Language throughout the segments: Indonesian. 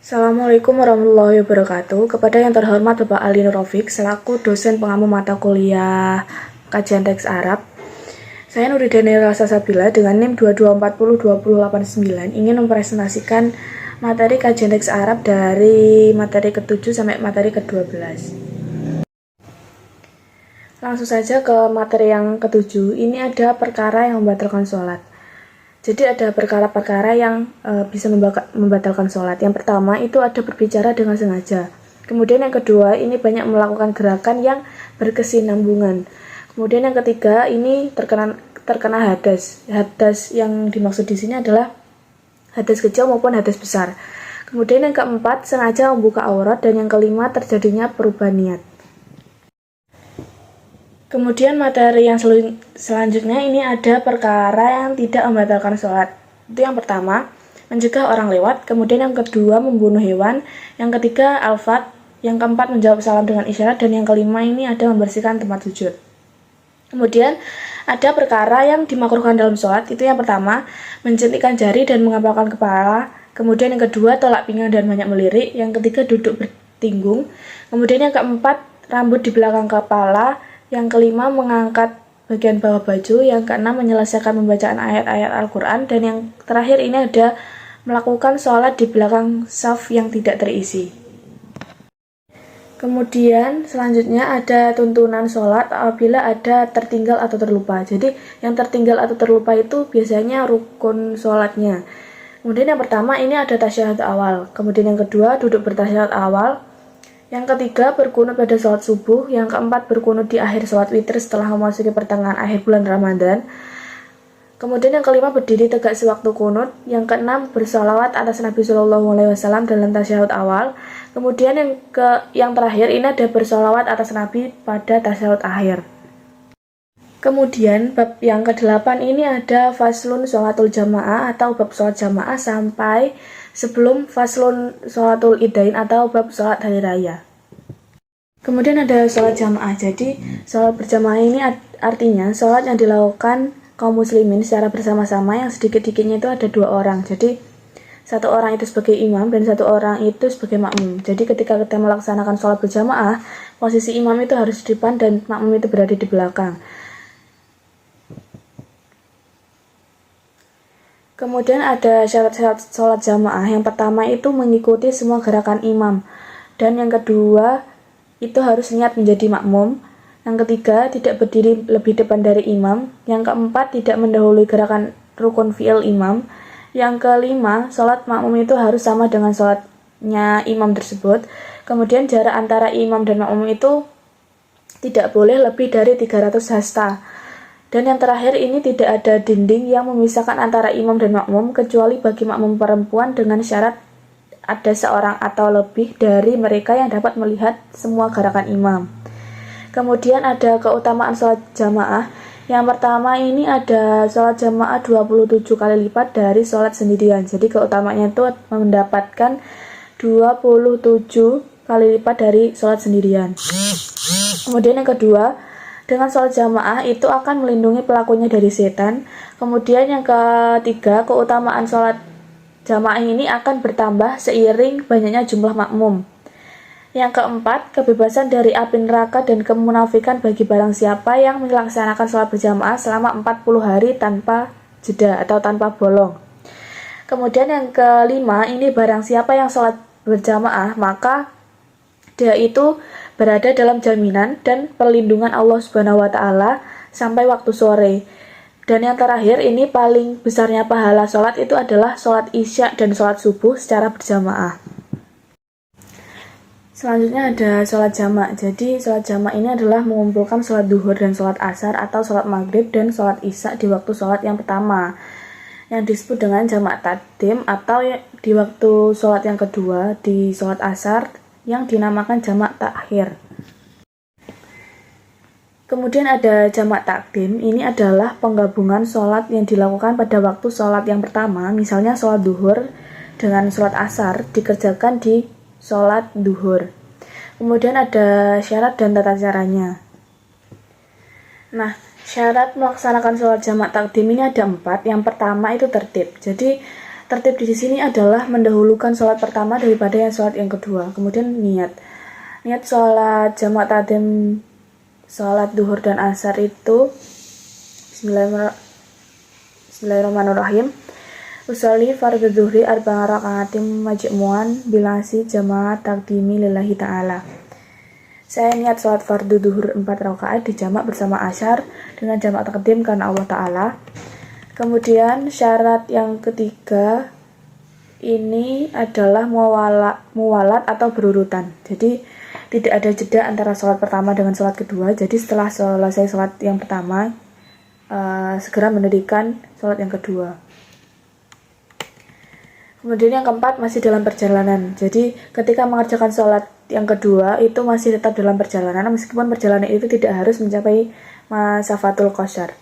Assalamualaikum warahmatullahi wabarakatuh. Kepada yang terhormat Bapak Ali Nurofik selaku dosen pengampu mata kuliah kajian teks Arab, saya Nuridani Rasa Sabila dengan NIM 22402089 ingin mempresentasikan materi kajian teks Arab dari materi ke-7 sampai materi ke-12. Langsung saja ke materi yang ke-7. Ini ada perkara yang membatalkan sholat. Jadi ada perkara-perkara yang bisa membatalkan sholat. Yang pertama itu ada berbicara dengan sengaja. Kemudian yang kedua ini banyak melakukan gerakan yang berkesinambungan. Kemudian yang ketiga ini terkena hadas. Hadas yang dimaksud di sini adalah hadas kecil maupun hadas besar. Kemudian yang keempat sengaja membuka aurat, dan yang kelima terjadinya perubahan niat. Kemudian materi yang selanjutnya ini ada perkara yang tidak membatalkan sholat. Itu yang pertama, mencegah orang lewat. Kemudian yang kedua, membunuh hewan. Yang ketiga, al-fat. Yang keempat, menjawab salam dengan isyarat. Dan yang kelima ini ada membersihkan tempat sujud. Kemudian ada perkara yang dimakruhkan dalam sholat. Itu yang pertama, mencelikkan jari dan mengepalkan kepala. Kemudian yang kedua, tolak pinggang dan banyak melirik. Yang ketiga, duduk bertinggung. Kemudian yang keempat, rambut di belakang kepala. Yang kelima, mengangkat bagian bawah baju. Yang keenam, menyelesaikan pembacaan ayat-ayat Al-Quran. Dan yang terakhir ini ada melakukan sholat di belakang saf yang tidak terisi. Kemudian selanjutnya ada tuntunan sholat apabila ada tertinggal atau terlupa. Jadi yang tertinggal atau terlupa itu biasanya rukun sholatnya. Kemudian yang pertama ini ada tasyahud awal. Kemudian yang kedua, duduk bertasyahud awal. Yang ketiga, berkunut pada sholat subuh. Yang keempat, berkunut di akhir sholat witir setelah memasuki pertengahan akhir bulan Ramadan. Kemudian yang kelima, berdiri tegak sewaktu kunut. Yang keenam, bersolawat atas Nabi SAW dalam tasyahud awal. Kemudian yang terakhir ini ada bersolawat atas Nabi pada tasyahud akhir. Kemudian bab yang ke-8 ini ada faslun sholatul jamaah atau bab sholat jamaah sampai sebelum faslun sholatul idain atau bab sholat hari raya. Kemudian ada sholat jamaah. Jadi sholat berjamaah ini artinya sholat yang dilakukan kaum muslimin secara bersama-sama, yang sedikit-sedikitnya itu ada 2 orang. Jadi satu orang itu sebagai imam dan satu orang itu sebagai makmum. Jadi ketika kita melaksanakan sholat berjamaah, posisi imam itu harus di depan dan makmum itu berada di belakang. Kemudian ada syarat-syarat sholat jamaah. Yang pertama itu mengikuti semua gerakan imam. Dan yang kedua itu harus niat menjadi makmum. Yang ketiga, tidak berdiri lebih depan dari imam. Yang keempat, tidak mendahului gerakan rukun fi'il imam. Yang kelima, sholat makmum itu harus sama dengan sholatnya imam tersebut. Kemudian jarak antara imam dan makmum itu tidak boleh lebih dari 300 hasta. Dan yang terakhir ini tidak ada dinding yang memisahkan antara imam dan makmum, kecuali bagi makmum perempuan dengan syarat ada seorang atau lebih dari mereka yang dapat melihat semua gerakan imam. Kemudian ada keutamaan sholat jamaah. Yang pertama ini ada sholat jamaah 27 kali lipat dari sholat sendirian. Jadi keutamaannya itu mendapatkan 27 kali lipat dari sholat sendirian. Kemudian yang kedua, dengan sholat jamaah itu akan melindungi pelakunya dari setan. Kemudian yang ketiga, keutamaan sholat jamaah ini akan bertambah seiring banyaknya jumlah makmum. Yang keempat, kebebasan dari api neraka dan kemunafikan bagi barang siapa yang melaksanakan sholat berjamaah selama 40 hari tanpa jeda atau tanpa bolong. Kemudian yang kelima, ini barang siapa yang sholat berjamaah, maka dia itu berada dalam jaminan dan perlindungan Allah Subhanahu wa Ta'ala sampai waktu sore. Dan yang terakhir ini paling besarnya pahala sholat itu adalah sholat isya dan sholat subuh secara berjamaah. Selanjutnya ada sholat jamak. Jadi sholat jamak ini adalah mengumpulkan sholat duhur dan sholat asar atau sholat maghrib dan sholat isya di waktu sholat yang pertama, yang disebut dengan jamak takdim, atau di waktu sholat yang kedua di sholat asar yang dinamakan jamak takhir. Kemudian ada jamak takdim. Ini adalah penggabungan sholat yang dilakukan pada waktu sholat yang pertama. Misalnya sholat duhur dengan sholat asar dikerjakan di sholat duhur. Kemudian ada syarat dan tata caranya. Nah, syarat melaksanakan sholat jamak takdim ini ada 4. Yang pertama itu tertib. Jadi tertib di sini adalah mendahulukan sholat pertama daripada yang sholat yang kedua. Kemudian niat sholat jamak takdim sholat duhur dan asar itu Bismillahirrahmanirrahim. Usolli fardhu dhuhri arba'a raka'atin majmu'an bilasi jamaah takdimi lillahi ta'ala. Saya niat sholat fardhu duhur 4 rakaat dijamak bersama asyar dengan jamak takdim karena Allah Ta'ala. Kemudian syarat yang ketiga ini adalah muwalat atau berurutan. Jadi tidak ada jeda antara sholat pertama dengan sholat kedua. Jadi setelah selesai sholat yang pertama, segera mendirikan sholat yang kedua. Kemudian yang keempat masih dalam perjalanan. Jadi ketika mengerjakan sholat yang kedua itu masih tetap dalam perjalanan, meskipun perjalanan itu tidak harus mencapai masafatul qashar.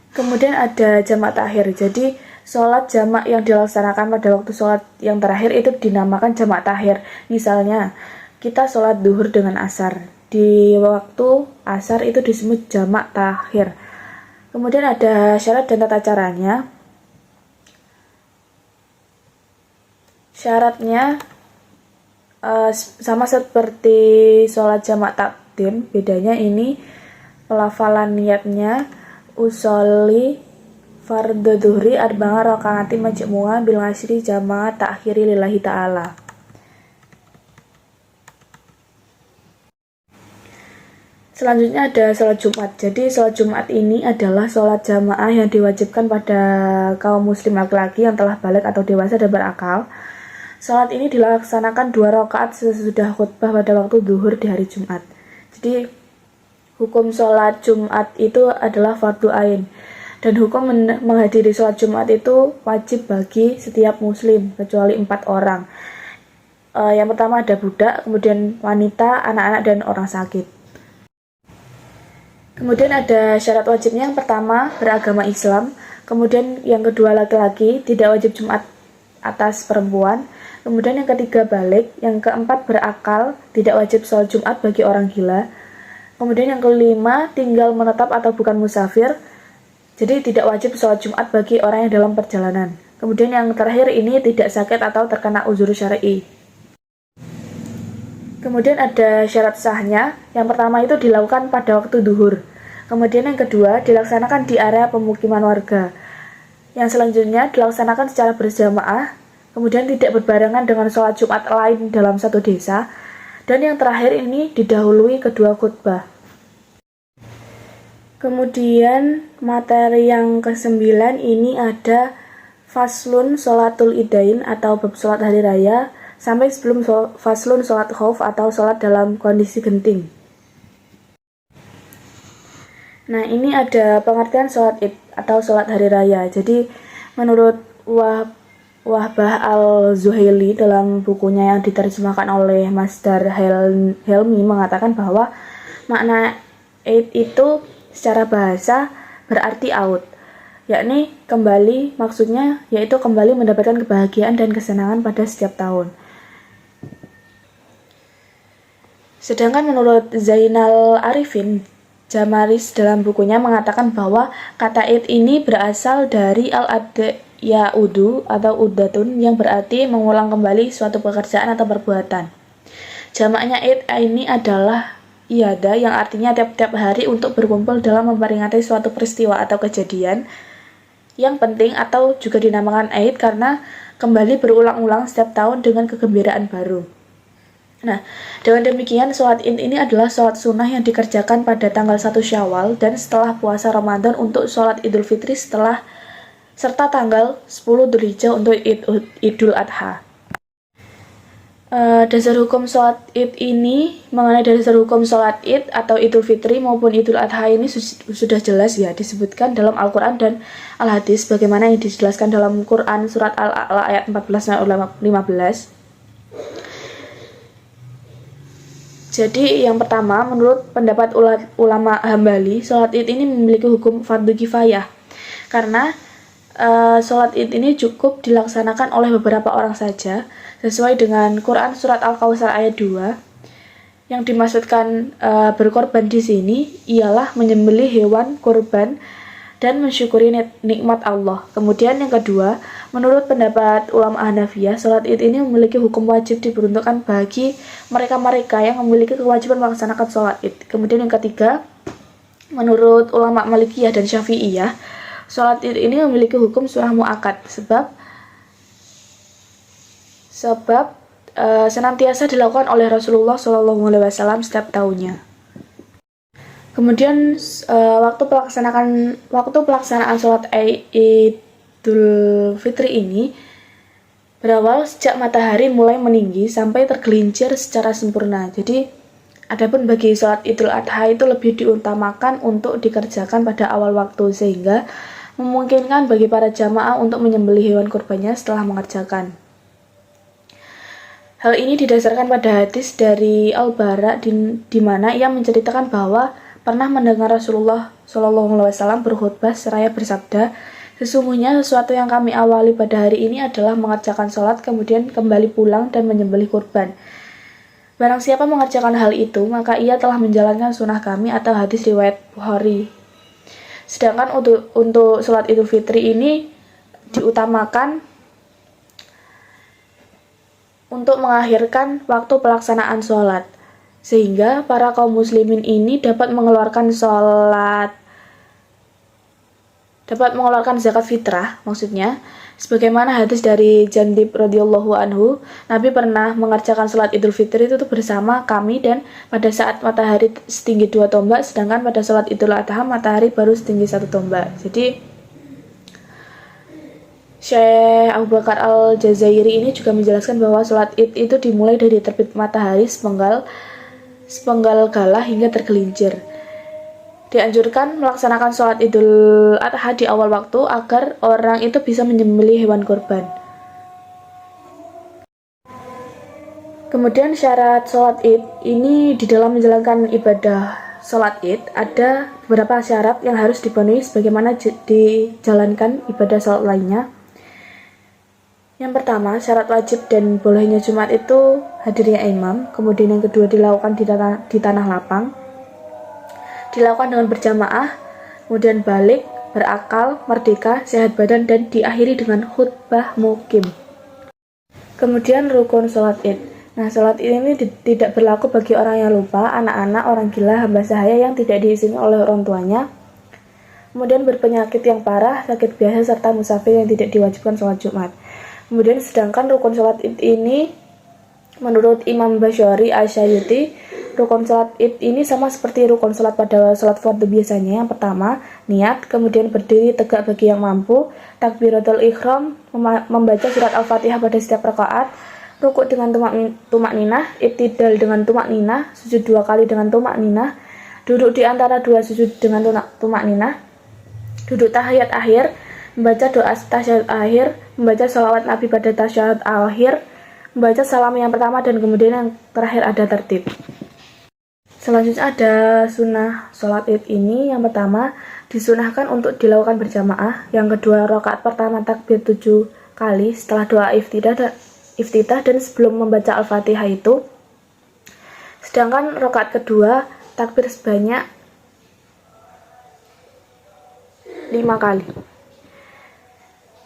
Kemudian ada jamak takhir. Jadi sholat jamak yang dilaksanakan pada waktu sholat yang terakhir itu dinamakan jamak takhir. Misalnya kita sholat duhur dengan asar. Di waktu asar itu disebut jamak takhir. Kemudian ada syarat dan tata caranya. Syaratnya sama seperti sholat jamak takdim, bedanya ini pelafalan niatnya usolli fardhu dhuhri arba'a raka'atin majmu'ah bil asri jamaah takhiri lillahi ta'ala. Selanjutnya ada sholat Jumat. Jadi sholat Jumat ini adalah sholat jamaah yang diwajibkan pada kaum muslim laki-laki yang telah balik atau dewasa dan berakal. Sholat ini dilaksanakan 2 rakaat sesudah khutbah pada waktu duhur di hari Jumat. Jadi hukum sholat Jumat itu adalah fardu ain, dan hukum menghadiri sholat Jumat itu wajib bagi setiap muslim kecuali 4 orang. Yang pertama ada budak, kemudian wanita, anak-anak, dan orang sakit. Kemudian ada syarat wajibnya. Yang pertama beragama Islam, kemudian yang kedua laki-laki, tidak wajib Jumat atas perempuan, kemudian yang ketiga balik, yang keempat berakal, tidak wajib sholat Jumat bagi orang gila. Kemudian yang kelima, tinggal menetap atau bukan musafir, jadi tidak wajib sholat Jumat bagi orang yang dalam perjalanan. Kemudian yang terakhir ini tidak sakit atau terkena uzur syar'i. Kemudian ada syarat sahnya. Yang pertama itu dilakukan pada waktu duhur. Kemudian yang kedua dilaksanakan di area pemukiman warga. Yang selanjutnya dilaksanakan secara berjamaah. Kemudian tidak berbarengan dengan sholat Jumat lain dalam satu desa. Dan yang terakhir ini didahului kedua khutbah. Kemudian materi yang ke-9 ini ada faslun sholatul idain atau bab sholat hari raya sampai sebelum faslun sholat khauf atau sholat dalam kondisi genting. Nah, ini ada pengertian sholat id atau sholat hari raya. Jadi menurut Wahbah al-Zuhaili dalam bukunya yang diterjemahkan oleh Masdar Helmi mengatakan bahwa makna Eid itu secara bahasa berarti out, yakni kembali, maksudnya yaitu kembali mendapatkan kebahagiaan dan kesenangan pada setiap tahun. Sedangkan menurut Zainal Arifin Jamaris dalam bukunya mengatakan bahwa kata Eid ini berasal dari al-ya'udu atau uddatun yang berarti mengulang kembali suatu pekerjaan atau perbuatan. Jamaknya Eid ini adalah iada yang artinya tiap-tiap hari untuk berkumpul dalam memperingati suatu peristiwa atau kejadian yang penting, atau juga dinamakan Eid karena kembali berulang-ulang setiap tahun dengan kegembiraan baru. Nah, dengan demikian sholat Id ini adalah sholat sunnah yang dikerjakan pada tanggal 1 Syawal dan setelah puasa Ramadan untuk sholat Idul Fitri serta tanggal 10 Dzulhijjah untuk Idul Adha. Dasar hukum sholat Id ini, mengenai dasar hukum sholat Id atau Idul Fitri maupun Idul Adha ini sudah jelas ya disebutkan dalam Al-Quran dan Al-Hadis, bagaimana yang dijelaskan dalam Quran surat Al-A'la ayat 14-15. Jadi yang pertama, menurut pendapat ulama Hambali, sholat Id ini memiliki hukum fardu kifayah karena sholat Id ini cukup dilaksanakan oleh beberapa orang saja sesuai dengan Quran surat Al-Kautsar ayat 2. Yang dimaksudkan berkorban di sini ialah menyembelih hewan kurban dan mensyukuri nikmat Allah. Kemudian yang kedua, menurut pendapat ulama Hanafiyah, sholat id ini memiliki hukum wajib diperuntukkan bagi mereka-mereka yang memiliki kewajiban melaksanakan sholat id. Kemudian yang ketiga, menurut ulama Malikiyah dan Syafi'iyah, sholat id ini memiliki hukum sunnah muakkad sebab senantiasa dilakukan oleh Rasulullah SAW setiap tahunnya. Kemudian waktu pelaksanaan sholat Idul Fitri ini berawal sejak matahari mulai meninggi sampai tergelincir secara sempurna. Jadi, adapun bagi sholat Idul Adha itu lebih diutamakan untuk dikerjakan pada awal waktu sehingga memungkinkan bagi para jamaah untuk menyembelih hewan kurbannya setelah mengerjakan. Hal ini didasarkan pada hadis dari Al-Bara di mana ia menceritakan bahwa pernah mendengar Rasulullah SAW berkhutbah seraya bersabda, "Sesungguhnya sesuatu yang kami awali pada hari ini adalah mengerjakan sholat, kemudian kembali pulang dan menyembelih kurban. Barang siapa mengerjakan hal itu, maka ia telah menjalankan sunnah kami," atau hadis riwayat Bukhari. Sedangkan untuk sholat Idul Fitri ini diutamakan untuk mengakhirkan waktu pelaksanaan sholat, sehingga para kaum muslimin ini dapat mengeluarkan zakat fitrah, maksudnya sebagaimana hadis dari Jandib radhiyallahu anhu, Nabi pernah mengerjakan sholat Idul Fitri itu bersama kami dan pada saat matahari setinggi 2 tombak, sedangkan pada sholat Idul Adha matahari baru setinggi 1 tombak. Jadi Syekh Abu Bakar Al-Jazairi ini juga menjelaskan bahwa sholat id itu dimulai dari terbit matahari sepenggal galah hingga tergelincir. Dianjurkan melaksanakan sholat Idul Adha di awal waktu agar orang itu bisa menyembelih hewan kurban. Kemudian syarat sholat id ini di dalam menjalankan ibadah sholat id ada beberapa syarat yang harus dipenuhi sebagaimana dijalankan ibadah sholat lainnya. Yang pertama, syarat wajib dan bolehnya Jumat itu hadirnya imam. Kemudian yang kedua, dilakukan di tanah lapang, dilakukan dengan berjamaah, kemudian balik, berakal, merdeka, sehat badan, dan diakhiri dengan khutbah mukim. Kemudian rukun sholat id. Nah, sholat id ini tidak berlaku bagi orang yang lupa, anak-anak, orang gila, hamba sahaya yang tidak diizinkan oleh orang tuanya, kemudian berpenyakit yang parah, sakit biasa, serta musafir yang tidak diwajibkan sholat Jumat. Kemudian sedangkan rukun sholat id ini menurut Imam Basyari Asyayuti, rukun sholat id ini sama seperti rukun sholat pada sholat fardu biasanya. Yang pertama, niat, kemudian berdiri tegak bagi yang mampu, takbiratul ihram, membaca surat Al-Fatihah pada setiap rakaat, rukuk dengan tumak ninah, iktidal dengan tumak ninah, sujud 2 kali dengan tumak ninah, duduk di antara 2 sujud dengan tumak ninah, duduk tahiyat akhir, membaca doa tasyahud akhir, membaca sholawat Nabi pada tasyahud akhir, membaca salam yang pertama, dan kemudian yang terakhir ada tertib. Selanjutnya ada sunnah sholat id ini. Yang pertama, disunahkan untuk dilakukan berjamaah. Yang kedua, rakaat pertama takbir 7 kali setelah doa iftitah dan sebelum membaca Al-Fatihah itu. Sedangkan rakaat kedua takbir sebanyak 5 kali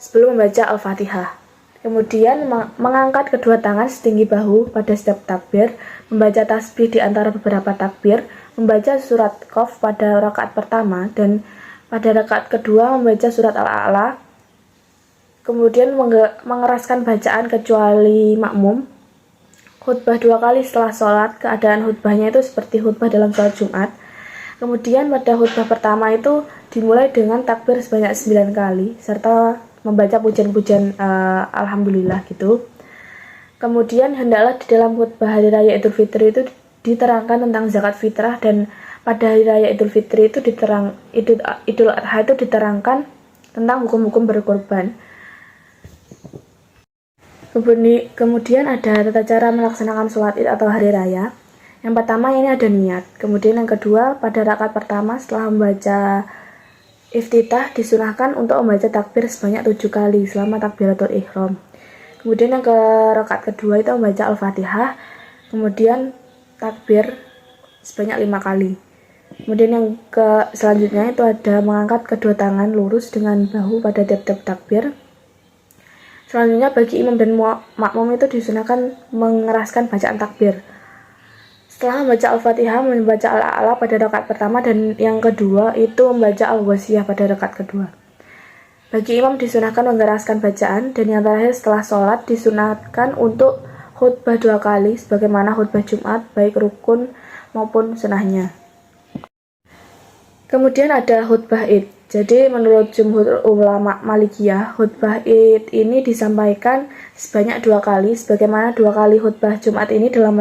sebelum membaca Al-Fatihah. Kemudian mengangkat kedua tangan setinggi bahu pada setiap takbir, membaca tasbih di antara beberapa takbir, membaca surat Qaf pada rakaat pertama, dan pada rakaat kedua membaca surat Al-A'la. Kemudian mengeraskan bacaan kecuali makmum. Khutbah 2 kali setelah sholat, keadaan khutbahnya itu seperti khutbah dalam sholat Jumat. Kemudian pada khutbah pertama itu dimulai dengan takbir sebanyak 9 kali, serta membaca pujian-pujian Alhamdulillah gitu. Kemudian hendaklah di dalam khutbah hari raya Idul Fitri itu diterangkan tentang zakat fitrah, dan pada hari raya Idul Fitri itu Idul Adha itu diterangkan tentang hukum-hukum berkorban. Kemudian ada tata cara melaksanakan sholat id atau hari raya. Yang pertama ini ada niat. Kemudian yang kedua, pada rakaat pertama setelah membaca iftitah disunahkan untuk membaca takbir sebanyak 7 kali selama takbiratul ihram. Kemudian yang ke rakaat kedua itu membaca Al-Fatihah, kemudian takbir sebanyak 5 kali. Kemudian yang selanjutnya itu ada mengangkat kedua tangan lurus dengan bahu pada tiap-tiap takbir. Selanjutnya bagi imam dan makmum itu disunahkan mengeraskan bacaan takbir. Setelah membaca Al-Fatihah, membaca Al-A'la pada rakaat pertama, dan yang kedua itu membaca Al-Wasiyah pada rakaat kedua. Bagi imam disunahkan mengeraskan bacaan, dan yang terakhir setelah sholat disunahkan untuk khutbah 2 kali sebagaimana khutbah Jumat, baik rukun maupun sunahnya. Kemudian ada khutbah Id. Jadi menurut jumhur ulama Malikiyah, khutbah Id ini disampaikan sebanyak 2 kali, sebagaimana 2 kali khutbah Jumat ini dalam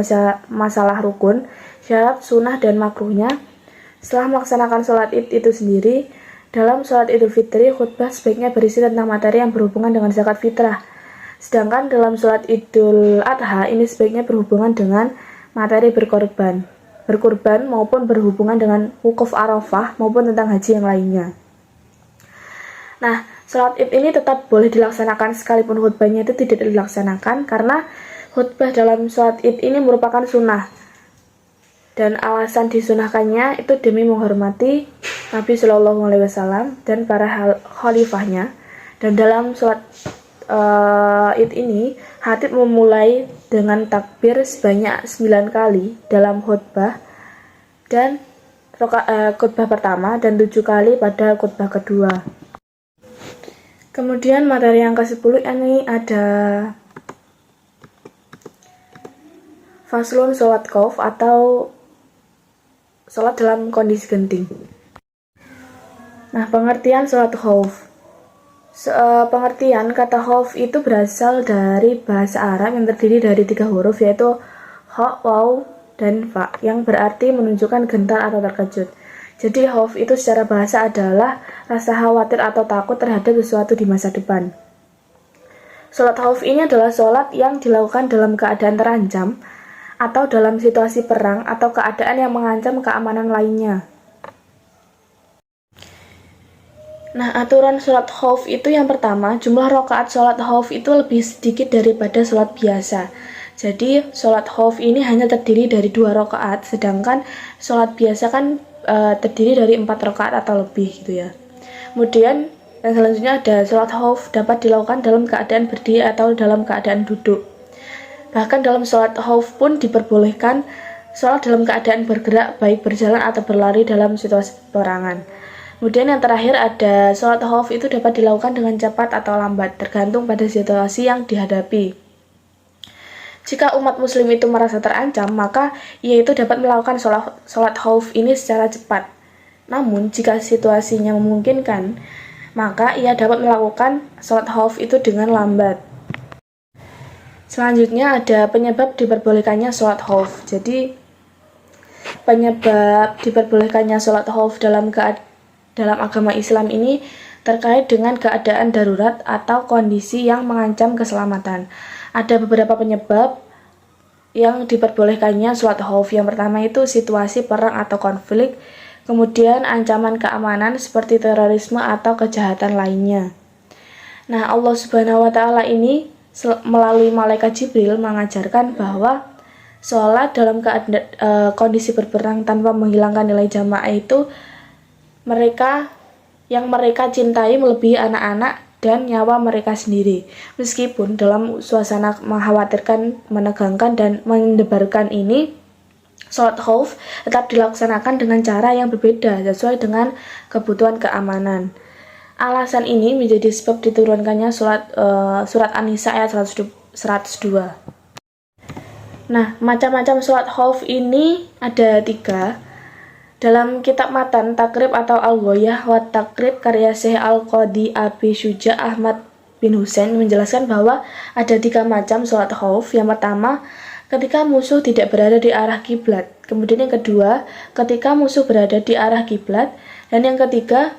masalah rukun, syarat, sunnah, dan makruhnya. Setelah melaksanakan sholat Id itu sendiri, dalam sholat Idul Fitri, khutbah sebaiknya berisi tentang materi yang berhubungan dengan zakat fitrah. Sedangkan dalam sholat Idul Adha ini sebaiknya berhubungan dengan materi berkurban maupun berhubungan dengan wukuf Arafah maupun tentang haji yang lainnya. Nah, sholat Id ini tetap boleh dilaksanakan sekalipun khutbahnya itu tidak dilaksanakan, karena khutbah dalam sholat Id ini merupakan sunnah. Dan alasan disunahkannya itu demi menghormati Nabi Shallallahu Alaihi Wasallam dan para khalifahnya. Dan dalam sholat Id ini, khatib memulai dengan takbir sebanyak 9 kali dalam khutbah dan khutbah pertama, dan 7 kali pada khutbah kedua. Kemudian materi yang ke-10 ini ada faslun sholat khauf atau sholat dalam kondisi genting. Nah, pengertian sholat khauf. Pengertian kata khauf itu berasal dari bahasa Arab yang terdiri dari 3 huruf, yaitu kha, waw, dan fa, yang berarti menunjukkan gentar atau terkejut. Jadi khauf itu secara bahasa adalah rasa khawatir atau takut terhadap sesuatu di masa depan. Sholat khauf ini adalah sholat yang dilakukan dalam keadaan terancam atau dalam situasi perang atau keadaan yang mengancam keamanan lainnya. Nah, aturan sholat khauf itu yang pertama, jumlah rakaat sholat khauf itu lebih sedikit daripada sholat biasa. Jadi sholat khauf ini hanya terdiri dari 2 rakaat, sedangkan sholat biasa kan terdiri dari 4 rakaat atau lebih gitu ya. Kemudian yang selanjutnya ada sholat khauf dapat dilakukan dalam keadaan berdiri atau dalam keadaan duduk. Bahkan dalam sholat khauf pun diperbolehkan sholat dalam keadaan bergerak, baik berjalan atau berlari dalam situasi peperangan. Kemudian yang terakhir ada sholat khauf itu dapat dilakukan dengan cepat atau lambat, tergantung pada situasi yang dihadapi. Jika umat muslim itu merasa terancam, maka ia itu dapat melakukan sholat khauf ini secara cepat. Namun, jika situasinya memungkinkan, maka ia dapat melakukan sholat khauf itu dengan lambat. Selanjutnya ada penyebab diperbolehkannya sholat khauf. Jadi, penyebab diperbolehkannya sholat khauf dalam agama Islam ini terkait dengan keadaan darurat atau kondisi yang mengancam keselamatan. Ada beberapa penyebab yang diperbolehkannya sholat khauf. Yang pertama itu situasi perang atau konflik, kemudian ancaman keamanan seperti terorisme atau kejahatan lainnya. Nah, Allah Subhanahu wa Ta'ala ini melalui malaikat Jibril mengajarkan bahwa sholat dalam kondisi berperang tanpa menghilangkan nilai jamaah itu mereka cintai melebihi anak-anak dan nyawa mereka sendiri. Meskipun dalam suasana mengkhawatirkan, menegangkan, dan mendebarkan ini, sholat khauf tetap dilaksanakan dengan cara yang berbeda sesuai dengan kebutuhan keamanan. Alasan ini menjadi sebab diturunkannya surat An-Nisa ayat 102. Nah, macam-macam sholat khauf ini ada 3. Dalam kitab Matan Takrib atau Al-Ghoyah wa Takrib karya Syekh Al-Qadi Abi Syuja Ahmad bin Husain menjelaskan bahwa ada 3 macam sholat khauf. Yang pertama, ketika musuh tidak berada di arah kiblat. Kemudian yang kedua, ketika musuh berada di arah kiblat. Dan yang ketiga,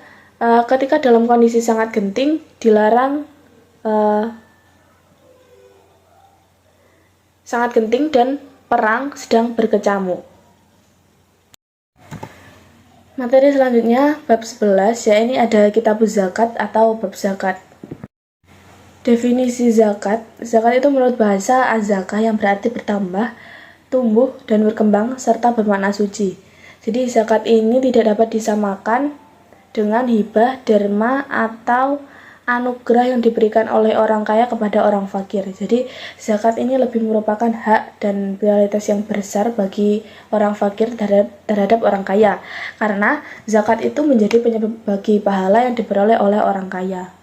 ketika dalam kondisi sangat genting, dilarang sangat genting dan perang sedang berkecamuk. Materi selanjutnya bab 11, ya ini ada kitabuz zakat atau bab zakat. Definisi zakat. Zakat itu menurut bahasa az-zakah yang berarti bertambah, tumbuh, dan berkembang serta bermakna suci. Jadi zakat ini tidak dapat disamakan dengan hibah, derma, atau anugerah yang diberikan oleh orang kaya kepada orang fakir. Jadi zakat ini lebih merupakan hak dan prioritas yang besar bagi orang fakir terhadap orang kaya, karena zakat itu menjadi penyebab bagi pahala yang diperoleh oleh orang kaya.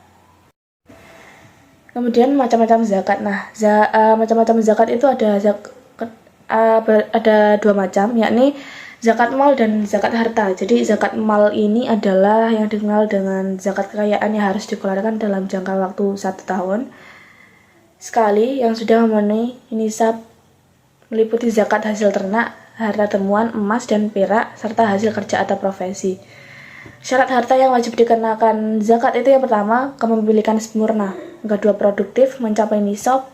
Kemudian macam-macam zakat. Nah, macam-macam zakat itu ada dua macam, yakni zakat mal dan zakat harta. Jadi zakat mal ini adalah yang dikenal dengan zakat kekayaan yang harus dikeluarkan dalam jangka waktu 1 tahun sekali, yang sudah memenuhi nisab, meliputi zakat hasil ternak, harta temuan, emas dan perak, serta hasil kerja atau profesi. Syarat harta yang wajib dikenakan zakat itu yang pertama, kepemilikan sempurna, yang kedua produktif, mencapai nisab,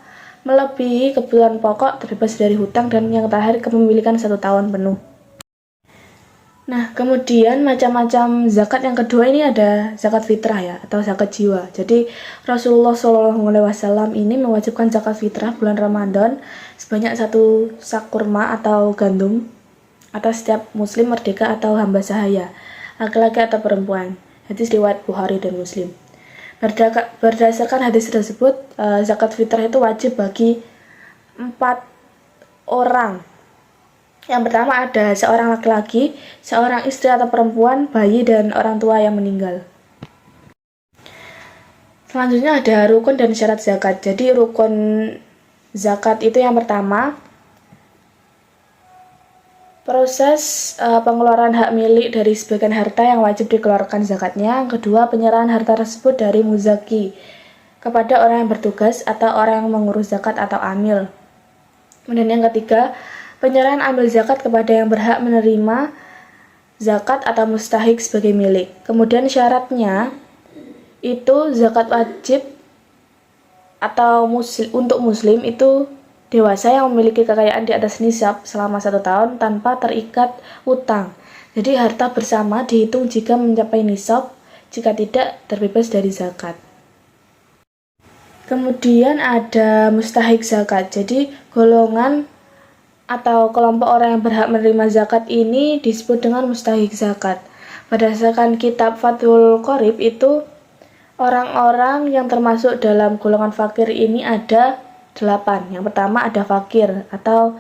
melebihi kebutuhan pokok, terbebas dari hutang, dan yang terakhir kepemilikan 1 tahun penuh. Nah, kemudian macam-macam zakat yang kedua ini ada zakat fitrah ya, atau zakat jiwa. Jadi Rasulullah SAW ini mewajibkan zakat fitrah bulan Ramadan sebanyak 1 sak kurma atau gandum atas setiap muslim merdeka atau hamba sahaya, laki-laki atau perempuan. Hadis riwayat Bukhari dan Muslim. Berdasarkan hadis tersebut, zakat fitrah itu wajib bagi 4 orang. Yang pertama ada seorang laki-laki, seorang istri atau perempuan, bayi, dan orang tua yang meninggal. Selanjutnya ada rukun dan syarat zakat. Jadi rukun zakat itu yang pertama, proses pengeluaran hak milik dari sebagian harta yang wajib dikeluarkan zakatnya. Yang kedua, penyerahan harta tersebut dari muzaki kepada orang yang bertugas atau orang yang mengurus zakat atau amil. Kemudian yang ketiga, penyerahan amil zakat kepada yang berhak menerima zakat atau mustahik sebagai milik. Kemudian syaratnya itu zakat wajib atau untuk muslim itu dewasa yang memiliki kekayaan di atas nisab selama 1 tahun tanpa terikat utang. Jadi harta bersama dihitung jika mencapai nisab, jika tidak terbebas dari zakat. Kemudian ada mustahik zakat. Jadi golongan atau kelompok orang yang berhak menerima zakat ini disebut dengan mustahik zakat. Berdasarkan kitab Fathul Qorib itu, orang-orang yang termasuk dalam golongan fakir ini ada 8. Yang pertama ada fakir atau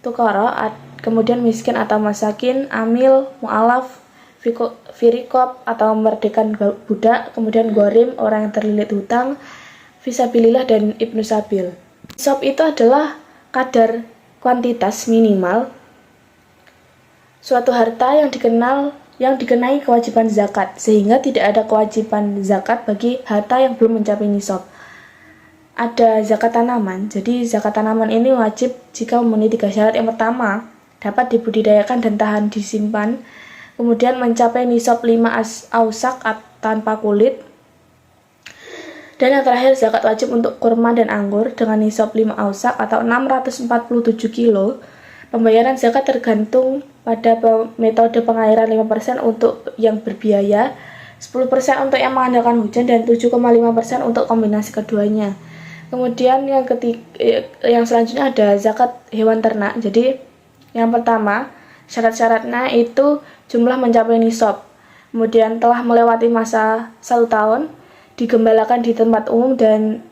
tukara, kemudian miskin atau masakin, amil, mu'alaf, firikob atau merdekan budak, kemudian gorim, orang yang terlilit hutang, fisabilillah, dan ibnu sabil. Nisab itu adalah kadar kuantitas minimal suatu harta yang dikenai kewajiban zakat, sehingga tidak ada kewajiban zakat bagi harta yang belum mencapai nisab. Ada zakat tanaman. Jadi zakat tanaman ini wajib jika memenuhi 3 syarat. Yang pertama, dapat dibudidayakan dan tahan disimpan. Kemudian mencapai nisab 5 ausak tanpa kulit. Dan yang terakhir, zakat wajib untuk kurma dan anggur dengan nisab 5 ausak atau 647 kilo. Pembayaran zakat tergantung pada metode pengairan, 5% untuk yang berbiaya, 10% untuk yang mengandalkan hujan, dan 7,5% untuk kombinasi keduanya. Kemudian yang selanjutnya ada zakat hewan ternak. Jadi yang pertama, syarat-syaratnya itu jumlah mencapai nisab, kemudian telah melewati masa 1 tahun, digembalakan di tempat umum, dan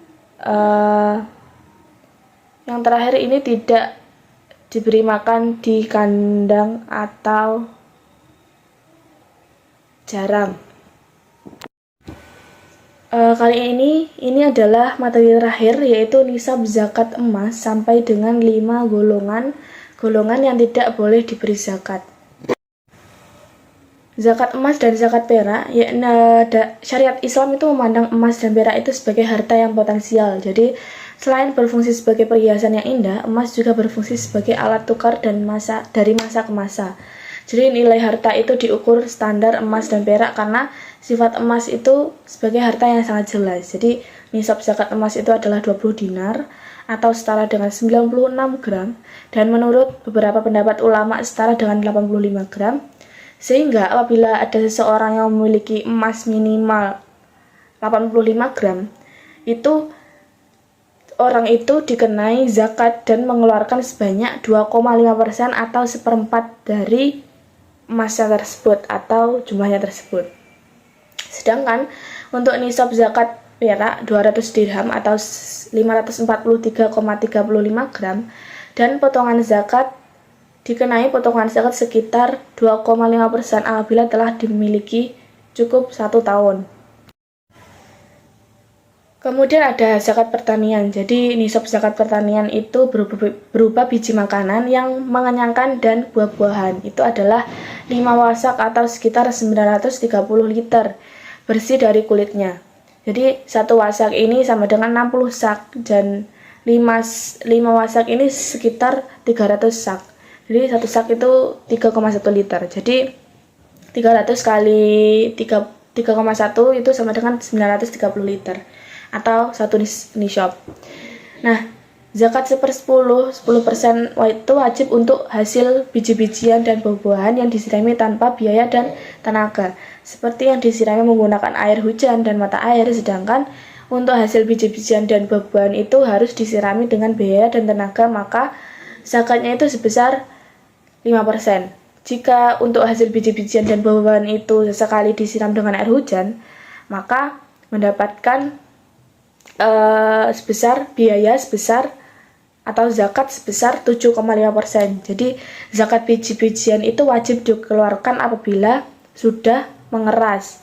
yang terakhir ini tidak diberi makan di kandang atau jarang. Kali ini adalah materi terakhir, yaitu nisab zakat emas sampai dengan 5 golongan yang tidak boleh diberi zakat. Zakat emas dan zakat perak, syariat Islam itu memandang emas dan perak itu sebagai harta yang potensial. Jadi selain berfungsi sebagai perhiasan yang indah, emas juga berfungsi sebagai alat tukar dari masa ke masa. Jadi nilai harta itu diukur standar emas dan perak karena sifat emas itu sebagai harta yang sangat jelas. Jadi nisab zakat emas itu adalah 20 dinar atau setara dengan 96 gram, dan menurut beberapa pendapat ulama setara dengan 85 gram. Sehingga apabila ada seseorang yang memiliki emas minimal 85 gram, itu orang itu dikenai zakat dan mengeluarkan sebanyak 2,5% atau 1/4 dari emasnya tersebut atau jumlahnya tersebut. Sedangkan untuk nisab zakat perak 200 dirham atau 543,35 gram dan potongan zakat dikenai potongan zakat sekitar 2,5% apabila telah dimiliki cukup 1 tahun. Kemudian ada zakat pertanian. Jadi nisab zakat pertanian itu berupa biji makanan yang mengenyangkan dan buah-buahan. Itu adalah 5 wasak atau sekitar 930 liter bersih dari kulitnya. Jadi 1 wasak ini sama dengan 60 sak dan 5 wasak ini sekitar 300 sak. Jadi 1 sak itu 3,1 liter. Jadi 300 kali 3,1 itu sama dengan 930 liter atau 1 nisab. Nah, zakat 10% itu wajib untuk hasil biji-bijian dan buah-buahan yang disirami tanpa biaya dan tenaga, seperti yang disirami menggunakan air hujan dan mata air, sedangkan untuk hasil biji-bijian dan buah-buahan itu harus disirami dengan biaya dan tenaga, maka zakatnya itu sebesar 5%. Jika untuk hasil biji-bijian dan buah-buahan itu sesekali disiram dengan air hujan, maka mendapatkan biaya sebesar atau zakat sebesar 7,5%. Jadi zakat biji-bijian itu wajib dikeluarkan apabila sudah mengeras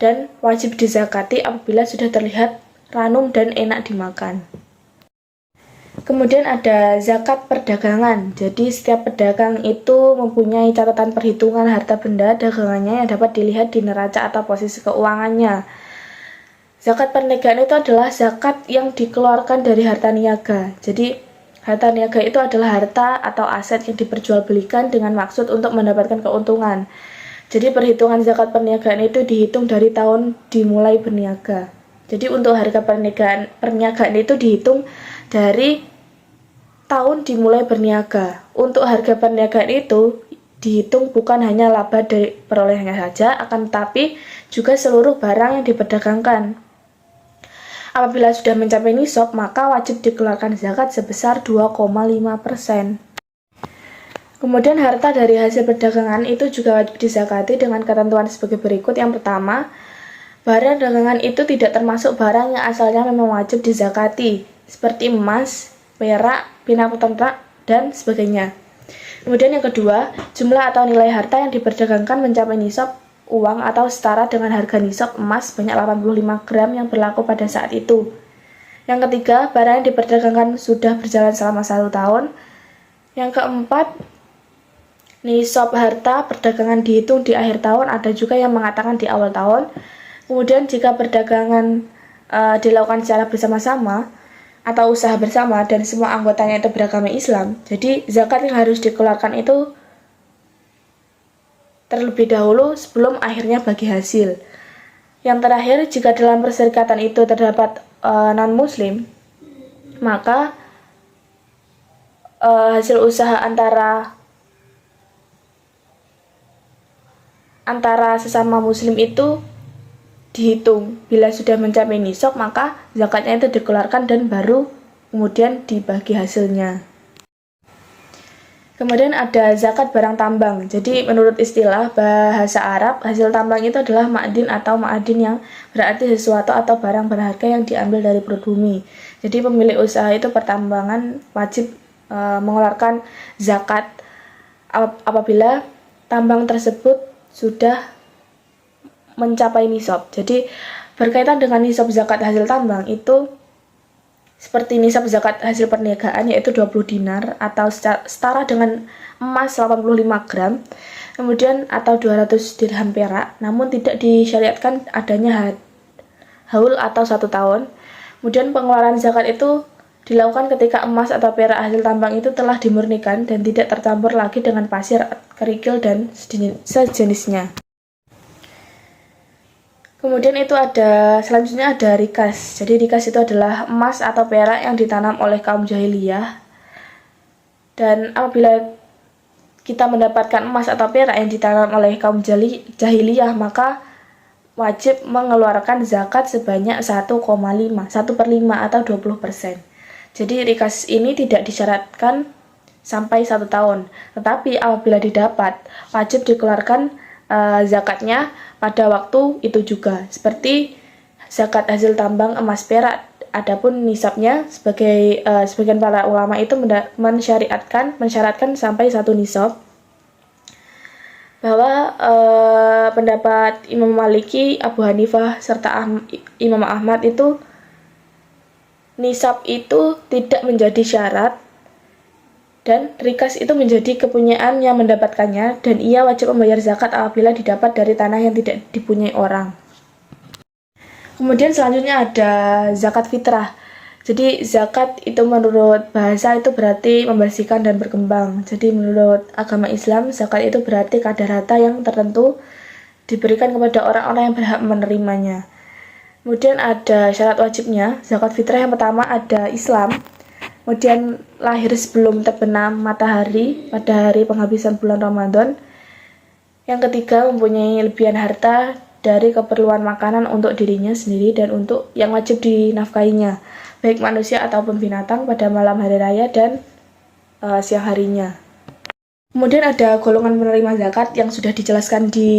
dan wajib dizakati apabila sudah terlihat ranum dan enak dimakan. Kemudian ada zakat perdagangan. Jadi setiap pedagang itu mempunyai catatan perhitungan harta benda dagangannya yang dapat dilihat di neraca atau posisi keuangannya. Zakat perniagaan itu adalah zakat yang dikeluarkan dari harta niaga. Jadi harta niaga itu adalah harta atau aset yang diperjualbelikan dengan maksud untuk mendapatkan keuntungan. Jadi perhitungan zakat perniagaan itu dihitung dari tahun dimulai berniaga. Jadi untuk harga perniagaan itu dihitung dari tahun dimulai berniaga. Untuk harga perniagaan itu dihitung bukan hanya laba dari perolehannya saja, akan tetapi juga seluruh barang yang diperdagangkan. Apabila sudah mencapai nisab, maka wajib dikeluarkan zakat sebesar 2,5%. Kemudian harta dari hasil perdagangan itu juga wajib dizakati dengan ketentuan sebagai berikut. Yang pertama, barang dagangan itu tidak termasuk barang yang asalnya memang wajib dizakati, seperti emas, perak, binatang ternak, dan sebagainya. Kemudian yang kedua, jumlah atau nilai harta yang diperdagangkan mencapai nisab uang atau setara dengan harga nisab emas sebanyak 85 gram yang berlaku pada saat itu. Yang ketiga, barang yang diperdagangkan sudah berjalan selama 1 tahun. Yang keempat, nisab harta perdagangan dihitung di akhir tahun, ada juga yang mengatakan di awal tahun. Kemudian jika perdagangan dilakukan secara bersama-sama atau usaha bersama dan semua anggotanya itu beragama Islam, jadi zakat yang harus dikeluarkan itu terlebih dahulu sebelum akhirnya bagi hasil. Yang terakhir, jika dalam perserikatan itu terdapat non-muslim, maka hasil usaha antara sesama muslim itu dihitung. Bila sudah mencapai nisab, maka zakatnya itu dikeluarkan dan baru kemudian dibagi hasilnya. Kemudian ada zakat barang tambang. Jadi menurut istilah bahasa Arab, hasil tambang itu adalah ma'din atau ma'adin yang berarti sesuatu atau barang berharga yang diambil dari perut bumi. Jadi pemilik usaha itu pertambangan wajib mengeluarkan zakat apabila tambang tersebut sudah mencapai nisab. Jadi berkaitan dengan nisab zakat hasil tambang itu seperti nisab zakat hasil perniagaan yaitu 20 dinar atau setara dengan emas 85 gram, kemudian atau 200 dirham perak, namun tidak disyariatkan adanya haul atau 1 tahun. Kemudian pengeluaran zakat itu dilakukan ketika emas atau perak hasil tambang itu telah dimurnikan dan tidak tercampur lagi dengan pasir, kerikil, dan sejenisnya. Kemudian selanjutnya ada rikas. Jadi rikas itu adalah emas atau perak yang ditanam oleh kaum jahiliyah. Dan apabila kita mendapatkan emas atau perak yang ditanam oleh kaum jahiliyah, maka wajib mengeluarkan zakat sebanyak 1,5 atau 20%. Jadi rikas ini tidak disyaratkan sampai 1 tahun. Tetapi apabila didapat, wajib dikeluarkan zakatnya pada waktu itu juga. Seperti zakat hasil tambang emas perak. Adapun nisabnya sebagian para ulama itu mensyaratkan sampai 1 nisab. Bahwa pendapat Imam Maliki, Abu Hanifah serta Imam Ahmad itu nisab itu tidak menjadi syarat dan rikas itu menjadi kepunyaan yang mendapatkannya, dan ia wajib membayar zakat apabila didapat dari tanah yang tidak dipunyai orang. Kemudian selanjutnya ada zakat fitrah. Jadi zakat itu menurut bahasa itu berarti membersihkan dan berkembang. Jadi menurut agama Islam, zakat itu berarti kadar harta yang tertentu diberikan kepada orang-orang yang berhak menerimanya. Kemudian ada syarat wajibnya. Zakat fitrah yang pertama ada Islam. Kemudian lahir sebelum terbenam matahari pada hari penghabisan bulan Ramadan. Yang ketiga, mempunyai lebihan harta dari keperluan makanan untuk dirinya sendiri dan untuk yang wajib dinafkahinya, baik manusia ataupun binatang pada malam hari raya dan siang harinya. Kemudian ada golongan penerima zakat yang sudah dijelaskan di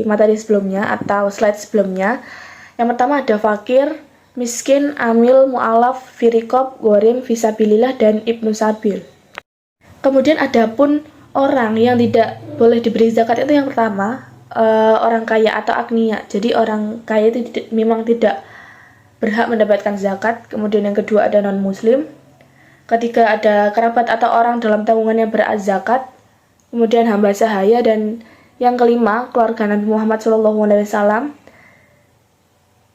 materi sebelumnya atau slide sebelumnya. Yang pertama ada fakir, miskin, amil, mu'alaf, firikob, gorim, fisabilillah, dan ibnu sabil. Kemudian ada pun orang yang tidak boleh diberi zakat itu yang pertama, orang kaya atau agniya. Jadi orang kaya itu memang tidak berhak mendapatkan zakat. Kemudian yang kedua ada non-muslim. Ketiga ada kerabat atau orang dalam tanggungan yang berat zakat. Kemudian hamba sahaya, dan yang kelima keluarga Nabi Muhammad SAW.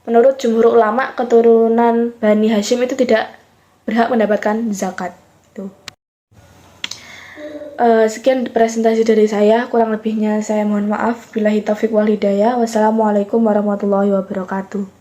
Menurut jumhur ulama, keturunan Bani Hashim itu tidak berhak mendapatkan zakat. Sekian presentasi dari saya, kurang lebihnya saya mohon maaf. Billahi taufiq wal hidayah. Wassalamualaikum warahmatullahi wabarakatuh.